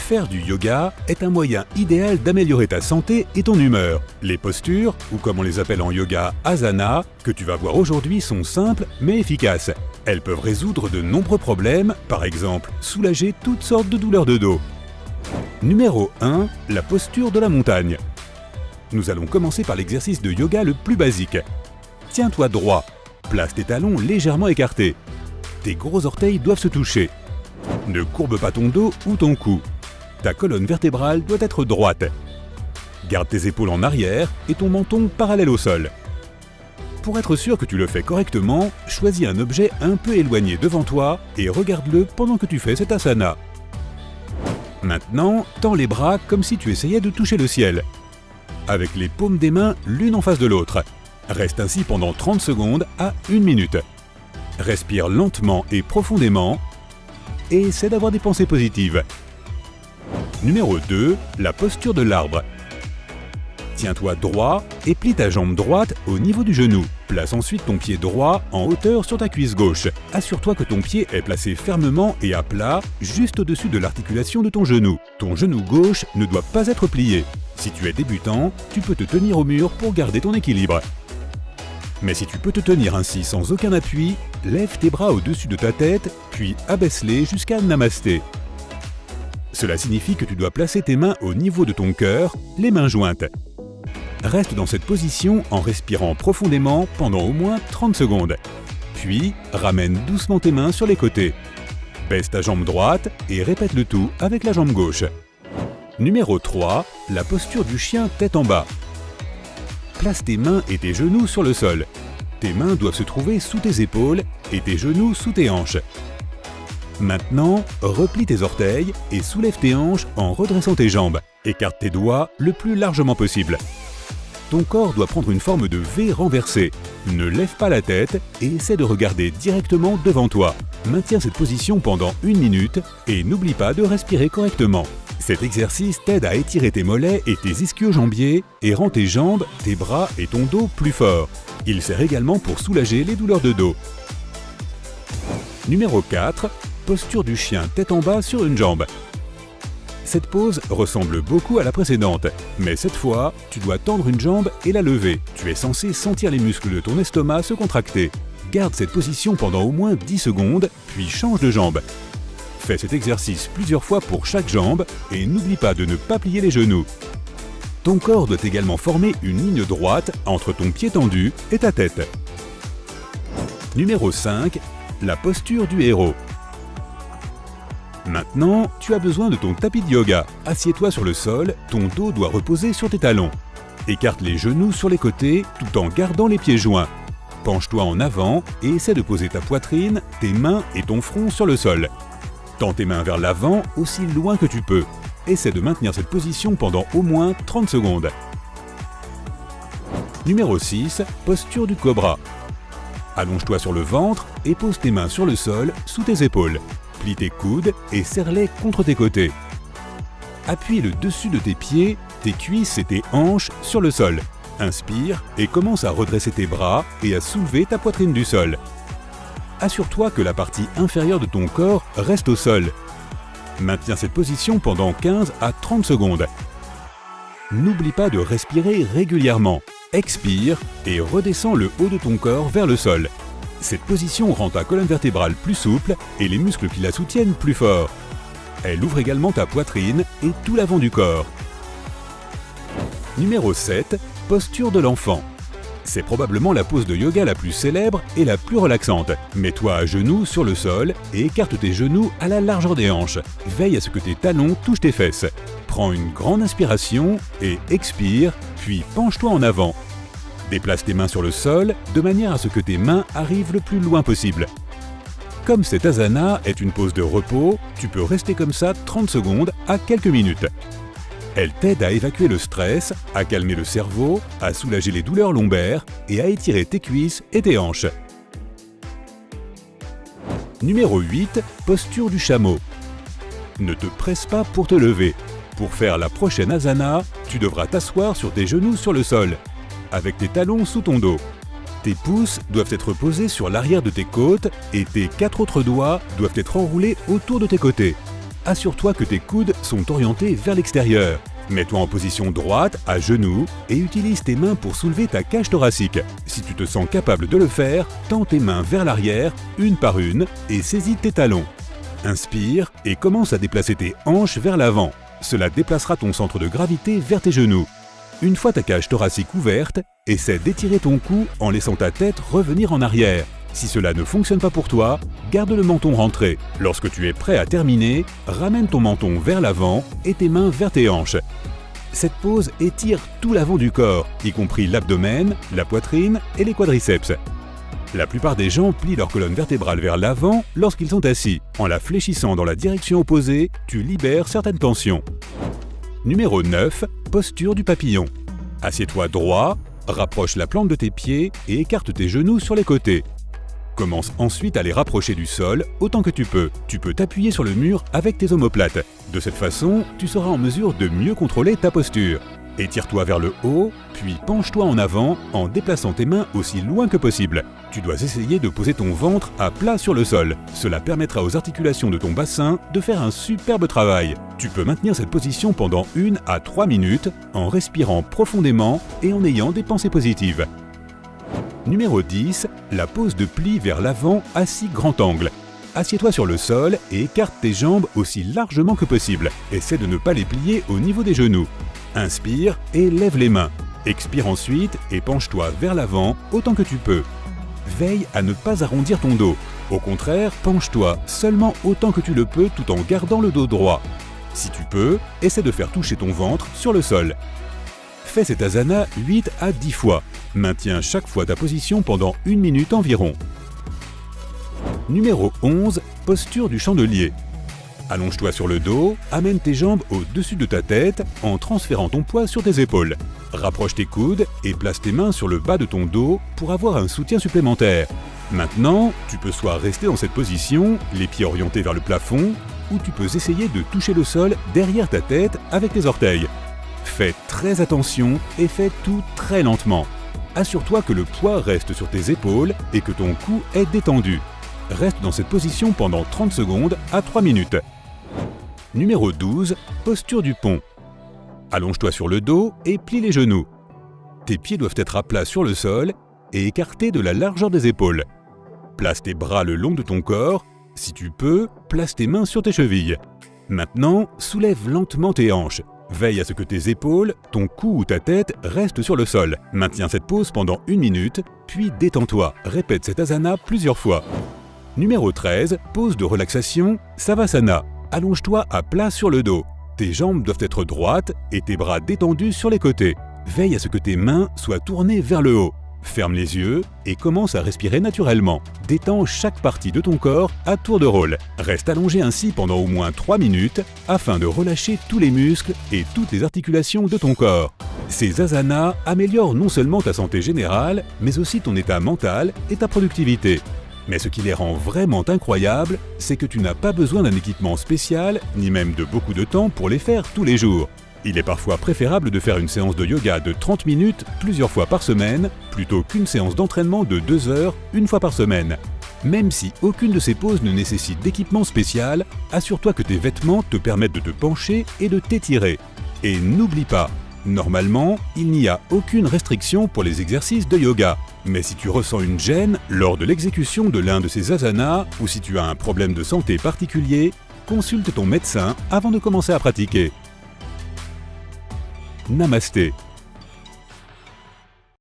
Faire du yoga est un moyen idéal d'améliorer ta santé et ton humeur. Les postures, ou comme on les appelle en yoga, asana, que tu vas voir aujourd'hui sont simples mais efficaces. Elles peuvent résoudre de nombreux problèmes, par exemple soulager toutes sortes de douleurs de dos. Numéro 1. La posture de la montagne. Nous allons commencer par l'exercice de yoga le plus basique. Tiens-toi droit. Place tes talons légèrement écartés. Tes gros orteils doivent se toucher. Ne courbe pas ton dos ou ton cou. Ta colonne vertébrale doit être droite. Garde tes épaules en arrière et ton menton parallèle au sol. Pour être sûr que tu le fais correctement, choisis un objet un peu éloigné devant toi et regarde-le pendant que tu fais cet asana. Maintenant, tends les bras comme si tu essayais de toucher le ciel. Avec les paumes des mains l'une en face de l'autre. Reste ainsi pendant 30 secondes à 1 minute. Respire lentement et profondément et essaie d'avoir des pensées positives. Numéro 2. La posture de l'arbre. Tiens-toi droit et plie ta jambe droite au niveau du genou. Place ensuite ton pied droit en hauteur sur ta cuisse gauche. Assure-toi que ton pied est placé fermement et à plat, juste au-dessus de l'articulation de ton genou. Ton genou gauche ne doit pas être plié. Si tu es débutant, tu peux te tenir au mur pour garder ton équilibre. Mais si tu peux te tenir ainsi sans aucun appui, lève tes bras au-dessus de ta tête, puis abaisse-les jusqu'à Namasté. Cela signifie que tu dois placer tes mains au niveau de ton cœur, les mains jointes. Reste dans cette position en respirant profondément pendant au moins 30 secondes. Puis, ramène doucement tes mains sur les côtés. Baisse ta jambe droite et répète le tout avec la jambe gauche. Numéro 3. La posture du chien tête en bas. Place tes mains et tes genoux sur le sol. Tes mains doivent se trouver sous tes épaules et tes genoux sous tes hanches. Maintenant, replie tes orteils et soulève tes hanches en redressant tes jambes. Écarte tes doigts le plus largement possible. Ton corps doit prendre une forme de V renversée. Ne lève pas la tête et essaie de regarder directement devant toi. Maintiens cette position pendant 1 minute et n'oublie pas de respirer correctement. Cet exercice t'aide à étirer tes mollets et tes ischio-jambiers et rend tes jambes, tes bras et ton dos plus forts. Il sert également pour soulager les douleurs de dos. Numéro 4. Posture du chien tête en bas sur une jambe. Cette pose ressemble beaucoup à la précédente, mais cette fois, tu dois tendre une jambe et la lever. Tu es censé sentir les muscles de ton estomac se contracter. Garde cette position pendant au moins 10 secondes, puis change de jambe. Fais cet exercice plusieurs fois pour chaque jambe et n'oublie pas de ne pas plier les genoux. Ton corps doit également former une ligne droite entre ton pied tendu et ta tête. Numéro 5. La posture du héros. Maintenant, tu as besoin de ton tapis de yoga. Assieds-toi sur le sol, ton dos doit reposer sur tes talons. Écarte les genoux sur les côtés tout en gardant les pieds joints. Penche-toi en avant et essaie de poser ta poitrine, tes mains et ton front sur le sol. Tends tes mains vers l'avant aussi loin que tu peux. Essaie de maintenir cette position pendant au moins 30 secondes. Numéro 6. Posture du cobra. Allonge-toi sur le ventre et pose tes mains sur le sol sous tes épaules. Plie tes coudes et serre-les contre tes côtés. Appuie le dessus de tes pieds, tes cuisses et tes hanches sur le sol. Inspire et commence à redresser tes bras et à soulever ta poitrine du sol. Assure-toi que la partie inférieure de ton corps reste au sol. Maintiens cette position pendant 15 à 30 secondes. N'oublie pas de respirer régulièrement. Expire et redescends le haut de ton corps vers le sol. Cette position rend ta colonne vertébrale plus souple et les muscles qui la soutiennent plus forts. Elle ouvre également ta poitrine et tout l'avant du corps. Numéro 7. Posture de l'enfant. C'est probablement la pose de yoga la plus célèbre et la plus relaxante. Mets-toi à genoux sur le sol et écarte tes genoux à la largeur des hanches. Veille à ce que tes talons touchent tes fesses. Prends une grande inspiration et expire, puis penche-toi en avant. Déplace tes mains sur le sol de manière à ce que tes mains arrivent le plus loin possible. Comme cet asana est une pose de repos, tu peux rester comme ça 30 secondes à quelques minutes. Elle t'aide à évacuer le stress, à calmer le cerveau, à soulager les douleurs lombaires et à étirer tes cuisses et tes hanches. Numéro 8. Posture du chameau. Ne te presse pas pour te lever. Pour faire la prochaine asana, tu devras t'asseoir sur tes genoux sur le sol, avec tes talons sous ton dos. Tes pouces doivent être posés sur l'arrière de tes côtes et tes 4 autres doigts doivent être enroulés autour de tes côtés. assure-toi que tes coudes sont orientés vers l'extérieur. Mets-toi en position droite, à genoux, et utilise tes mains pour soulever ta cage thoracique. Si tu te sens capable de le faire, tends tes mains vers l'arrière, une par une, et saisis tes talons. Inspire et commence à déplacer tes hanches vers l'avant. Cela déplacera ton centre de gravité vers tes genoux. Une fois ta cage thoracique ouverte, essaie d'étirer ton cou en laissant ta tête revenir en arrière. Si cela ne fonctionne pas pour toi, garde le menton rentré. Lorsque tu es prêt à terminer, ramène ton menton vers l'avant et tes mains vers tes hanches. Cette pose étire tout l'avant du corps, y compris l'abdomen, la poitrine et les quadriceps. La plupart des gens plient leur colonne vertébrale vers l'avant lorsqu'ils sont assis. En la fléchissant dans la direction opposée, tu libères certaines tensions. Numéro 9. Posture du papillon. Assieds-toi droit, rapproche la plante de tes pieds et écarte tes genoux sur les côtés. Commence ensuite à les rapprocher du sol autant que tu peux. Tu peux t'appuyer sur le mur avec tes omoplates. De cette façon, tu seras en mesure de mieux contrôler ta posture. Étire-toi vers le haut, puis penche-toi en avant en déplaçant tes mains aussi loin que possible. Tu dois essayer de poser ton ventre à plat sur le sol. Cela permettra aux articulations de ton bassin de faire un superbe travail. Tu peux maintenir cette position pendant 1 à 3 minutes en respirant profondément et en ayant des pensées positives. Numéro 10. La pose de pli vers l'avant assis grand angle. Assieds-toi sur le sol et écarte tes jambes aussi largement que possible. Essaie de ne pas les plier au niveau des genoux. Inspire et lève les mains. Expire ensuite et penche-toi vers l'avant autant que tu peux. Veille à ne pas arrondir ton dos. Au contraire, penche-toi seulement autant que tu le peux tout en gardant le dos droit. Si tu peux, essaie de faire toucher ton ventre sur le sol. Fais cet asana 8 à 10 fois. Maintiens chaque fois ta position pendant 1 minute environ. Numéro 11. Posture du chandelier. Allonge-toi sur le dos, amène tes jambes au-dessus de ta tête en transférant ton poids sur tes épaules. Rapproche tes coudes et place tes mains sur le bas de ton dos pour avoir un soutien supplémentaire. Maintenant, tu peux soit rester dans cette position, les pieds orientés vers le plafond, ou tu peux essayer de toucher le sol derrière ta tête avec tes orteils. Fais très attention et fais tout très lentement. Assure-toi que le poids reste sur tes épaules et que ton cou est détendu. Reste dans cette position pendant 30 secondes à 3 minutes. Numéro 12. Posture du pont. Allonge-toi sur le dos et plie les genoux. Tes pieds doivent être à plat sur le sol et écartés de la largeur des épaules. Place tes bras le long de ton corps. Si tu peux, place tes mains sur tes chevilles. Maintenant, soulève lentement tes hanches. Veille à ce que tes épaules, ton cou ou ta tête restent sur le sol. Maintiens cette pose pendant 1 minute, puis détends-toi. Répète cet asana plusieurs fois. Numéro 13. Pose de relaxation, Savasana. Allonge-toi à plat sur le dos. Tes jambes doivent être droites et tes bras détendus sur les côtés. Veille à ce que tes mains soient tournées vers le haut. Ferme les yeux et commence à respirer naturellement. Détends chaque partie de ton corps à tour de rôle. Reste allongé ainsi pendant au moins 3 minutes afin de relâcher tous les muscles et toutes les articulations de ton corps. Ces asanas améliorent non seulement ta santé générale, mais aussi ton état mental et ta productivité. Mais ce qui les rend vraiment incroyables, c'est que tu n'as pas besoin d'un équipement spécial, ni même de beaucoup de temps pour les faire tous les jours. Il est parfois préférable de faire une séance de yoga de 30 minutes plusieurs fois par semaine, plutôt qu'une séance d'entraînement de 2 heures une fois par semaine. Même si aucune de ces poses ne nécessite d'équipement spécial, assure-toi que tes vêtements te permettent de te pencher et de t'étirer. Et n'oublie pas, normalement, il n'y a aucune restriction pour les exercices de yoga. Mais si tu ressens une gêne lors de l'exécution de l'un de ces asanas ou si tu as un problème de santé particulier, consulte ton médecin avant de commencer à pratiquer. Namasté.